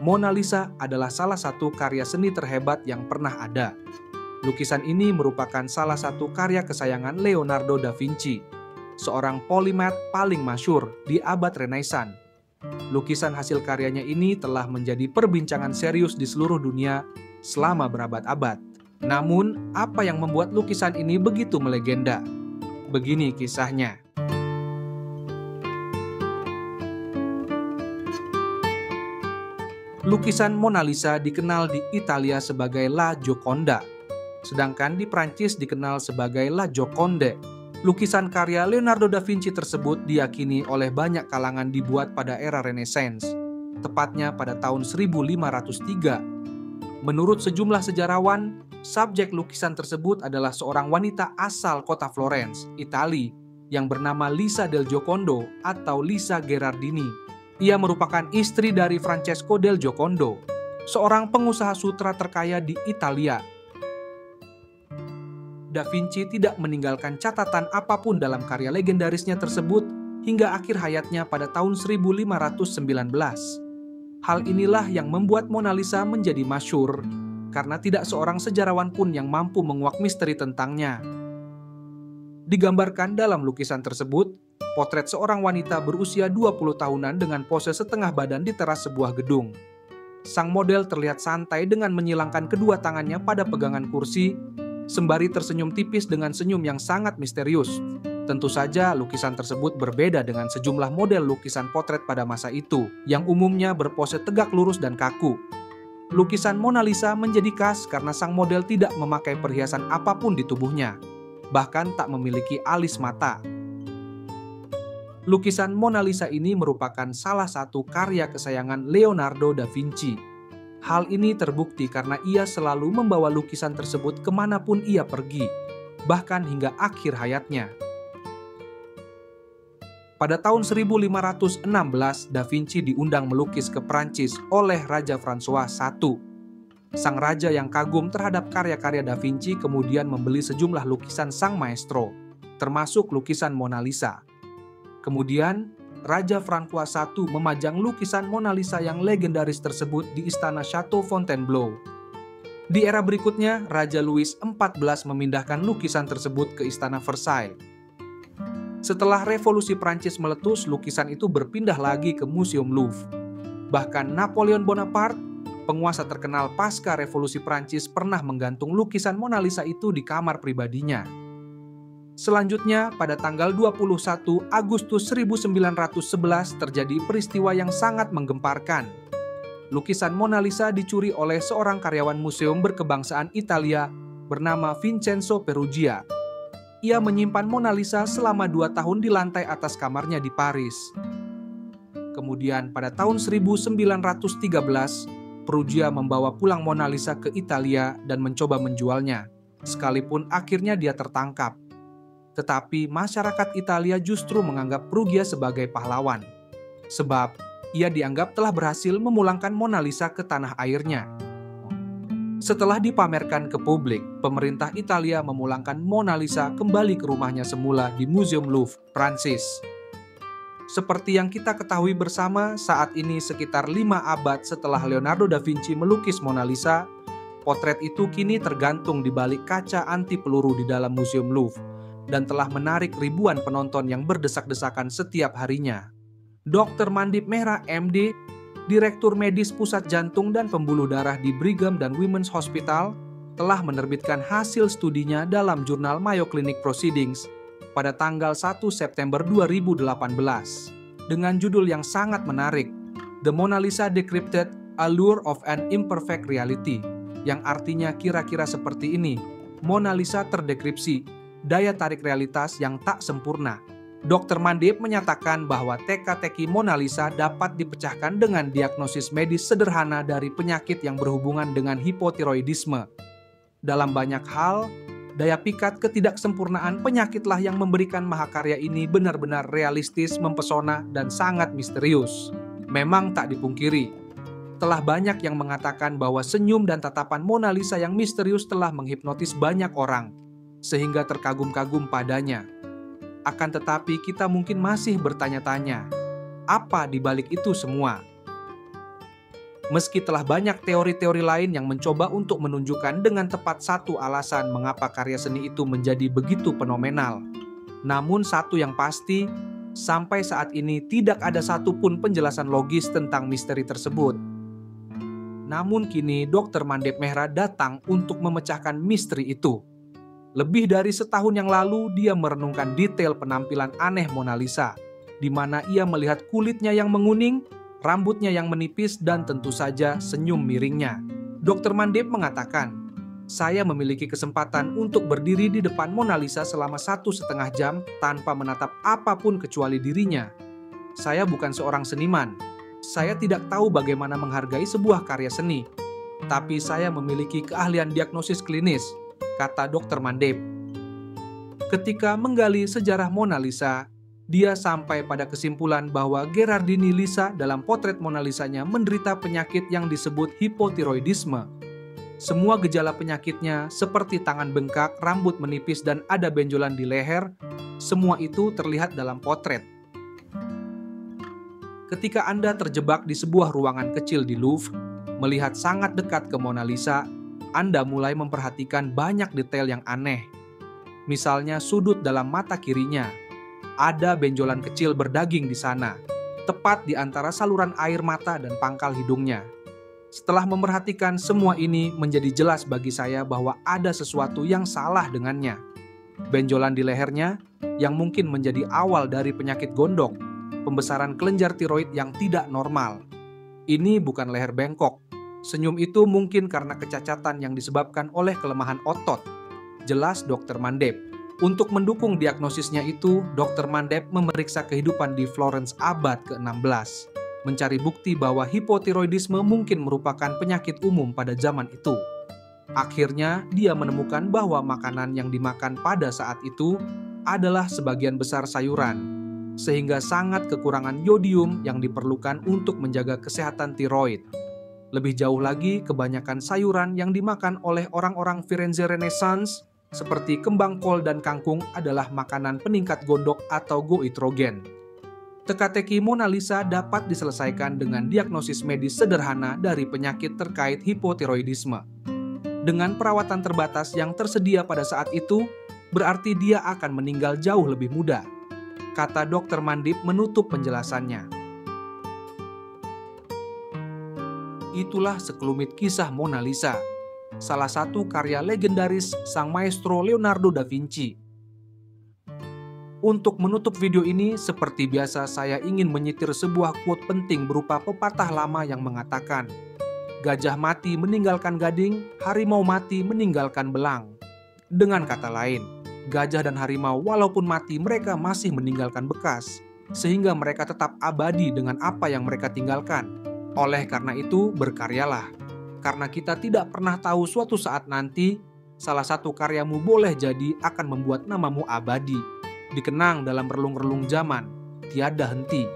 Mona Lisa adalah salah satu karya seni terhebat yang pernah ada. Lukisan ini merupakan salah satu karya kesayangan Leonardo da Vinci, seorang polimat paling masyhur di abad Renaissance. Lukisan hasil karyanya ini telah menjadi perbincangan serius di seluruh dunia selama berabad-abad. Namun, apa yang membuat lukisan ini begitu melegenda? Begini kisahnya. Lukisan Mona Lisa dikenal di Italia sebagai La Gioconda, sedangkan di Prancis dikenal sebagai La Joconde. Lukisan karya Leonardo da Vinci tersebut diyakini oleh banyak kalangan dibuat pada era Renaissance, tepatnya pada tahun 1503. Menurut sejumlah sejarawan, subjek lukisan tersebut adalah seorang wanita asal kota Florence, Italia, yang bernama Lisa del Giocondo atau Lisa Gherardini. Ia merupakan istri dari Francesco del Giocondo, seorang pengusaha sutra terkaya di Italia. Da Vinci tidak meninggalkan catatan apapun dalam karya legendarisnya tersebut hingga akhir hayatnya pada tahun 1519. Hal inilah yang membuat Mona Lisa menjadi masyhur, karena tidak seorang sejarawan pun yang mampu menguak misteri tentangnya. Digambarkan dalam lukisan tersebut, potret seorang wanita berusia 20 tahunan dengan pose setengah badan di teras sebuah gedung. Sang model terlihat santai dengan menyilangkan kedua tangannya pada pegangan kursi, sembari tersenyum tipis dengan senyum yang sangat misterius. Tentu saja lukisan tersebut berbeda dengan sejumlah model lukisan potret pada masa itu, yang umumnya berpose tegak lurus dan kaku. Lukisan Mona Lisa menjadi khas karena sang model tidak memakai perhiasan apapun di tubuhnya, bahkan tak memiliki alis mata. Lukisan Mona Lisa ini merupakan salah satu karya kesayangan Leonardo da Vinci. Hal ini terbukti karena ia selalu membawa lukisan tersebut kemanapun ia pergi, bahkan hingga akhir hayatnya. Pada tahun 1516, Da Vinci diundang melukis ke Prancis oleh Raja François I. Sang raja yang kagum terhadap karya-karya Da Vinci kemudian membeli sejumlah lukisan sang maestro, termasuk lukisan Mona Lisa. Kemudian, Raja François I memajang lukisan Mona Lisa yang legendaris tersebut di istana Chateau Fontainebleau. Di era berikutnya, Raja Louis XIV memindahkan lukisan tersebut ke istana Versailles. Setelah revolusi Prancis meletus, lukisan itu berpindah lagi ke Museum Louvre. Bahkan Napoleon Bonaparte, penguasa terkenal pasca revolusi Prancis, pernah menggantung lukisan Mona Lisa itu di kamar pribadinya. Selanjutnya, pada tanggal 21 Agustus 1911 terjadi peristiwa yang sangat menggemparkan. Lukisan Mona Lisa dicuri oleh seorang karyawan museum berkebangsaan Italia bernama Vincenzo Perugia. Ia menyimpan Mona Lisa selama 2 tahun di lantai atas kamarnya di Paris. Kemudian pada tahun 1913, Perugia membawa pulang Mona Lisa ke Italia dan mencoba menjualnya, sekalipun akhirnya dia tertangkap. Tetapi masyarakat Italia justru menganggap Perugia sebagai pahlawan, sebab ia dianggap telah berhasil memulangkan Mona Lisa ke tanah airnya. Setelah dipamerkan ke publik, pemerintah Italia memulangkan Mona Lisa kembali ke rumahnya semula di Museum Louvre, Prancis. Seperti yang kita ketahui bersama, saat ini sekitar 5 abad setelah Leonardo da Vinci melukis Mona Lisa, potret itu kini tergantung di balik kaca anti peluru di dalam Museum Louvre, dan telah menarik ribuan penonton yang berdesak-desakan setiap harinya. Dr. Mandip Mehra, MD, Direktur Medis Pusat Jantung dan Pembuluh Darah di Brigham dan Women's Hospital, telah menerbitkan hasil studinya dalam jurnal Mayo Clinic Proceedings pada tanggal 1 September 2018 dengan judul yang sangat menarik, The Mona Lisa Decrypted: Allure of an Imperfect Reality, yang artinya kira-kira seperti ini: Mona Lisa terdekripsi, daya tarik realitas yang tak sempurna. Dr. Mandip menyatakan bahwa teka-teki Mona Lisa dapat dipecahkan dengan diagnosis medis sederhana dari penyakit yang berhubungan dengan hipotiroidisme. Dalam banyak hal, daya pikat ketidaksempurnaan penyakitlah yang memberikan mahakarya ini benar-benar realistis, mempesona, dan sangat misterius. Memang tak dipungkiri, telah banyak yang mengatakan bahwa senyum dan tatapan Mona Lisa yang misterius telah menghipnotis banyak orang, sehingga terkagum-kagum padanya. Akan tetapi kita mungkin masih bertanya-tanya, apa di balik itu semua? Meski telah banyak teori-teori lain yang mencoba untuk menunjukkan dengan tepat satu alasan mengapa karya seni itu menjadi begitu fenomenal. Namun satu yang pasti, sampai saat ini tidak ada satupun penjelasan logis tentang misteri tersebut. Namun kini Dr. Mandep Mehra datang untuk memecahkan misteri itu. Lebih dari setahun yang lalu dia merenungkan detail penampilan aneh Mona Lisa, di mana ia melihat kulitnya yang menguning, rambutnya yang menipis, dan tentu saja senyum miringnya. Dr. Mandep mengatakan, "Saya memiliki kesempatan untuk berdiri di depan Mona Lisa selama 1,5 jam tanpa menatap apapun kecuali dirinya. Saya bukan seorang seniman. Saya tidak tahu bagaimana menghargai sebuah karya seni. Tapi saya memiliki keahlian diagnosis klinis," kata Dr. Mandep. Ketika menggali sejarah Mona Lisa, dia sampai pada kesimpulan bahwa Gherardini Lisa dalam potret Mona Lisanya menderita penyakit yang disebut hipotiroidisme. Semua gejala penyakitnya seperti tangan bengkak, rambut menipis, dan ada benjolan di leher, semua itu terlihat dalam potret. Ketika Anda terjebak di sebuah ruangan kecil di Louvre, melihat sangat dekat ke Mona Lisa, Anda mulai memperhatikan banyak detail yang aneh. Misalnya sudut dalam mata kirinya. Ada benjolan kecil berdaging di sana, tepat di antara saluran air mata dan pangkal hidungnya. Setelah memperhatikan semua ini, menjadi jelas bagi saya bahwa ada sesuatu yang salah dengannya. Benjolan di lehernya, yang mungkin menjadi awal dari penyakit gondok, pembesaran kelenjar tiroid yang tidak normal. Ini bukan leher bengkok. Senyum itu mungkin karena kecacatan yang disebabkan oleh kelemahan otot. Jelas Dr. Mandep. Untuk mendukung diagnosisnya itu, Dr. Mandep memeriksa kehidupan di Florence abad ke-16, mencari bukti bahwa hipotiroidisme mungkin merupakan penyakit umum pada zaman itu. Akhirnya, dia menemukan bahwa makanan yang dimakan pada saat itu adalah sebagian besar sayuran, sehingga sangat kekurangan yodium yang diperlukan untuk menjaga kesehatan tiroid. Lebih jauh lagi, kebanyakan sayuran yang dimakan oleh orang-orang Firenze Renaissance seperti kembang kol dan kangkung adalah makanan peningkat gondok atau goitrogen. Teka-teki Mona Lisa dapat diselesaikan dengan diagnosis medis sederhana dari penyakit terkait hipotiroidisme. Dengan perawatan terbatas yang tersedia pada saat itu, berarti dia akan meninggal jauh lebih muda, kata Dr. Mandip menutup penjelasannya. Itulah sekelumit kisah Mona Lisa, salah satu karya legendaris sang maestro Leonardo da Vinci. Untuk menutup video ini, seperti biasa saya ingin menyitir sebuah quote penting berupa pepatah lama yang mengatakan, "Gajah mati meninggalkan gading, harimau mati meninggalkan belang." Dengan kata lain, gajah dan harimau walaupun mati mereka masih meninggalkan bekas, sehingga mereka tetap abadi dengan apa yang mereka tinggalkan. Oleh karena itu, berkaryalah. Karena kita tidak pernah tahu suatu saat nanti, salah satu karyamu boleh jadi akan membuat namamu abadi, dikenang dalam relung-relung zaman, tiada henti.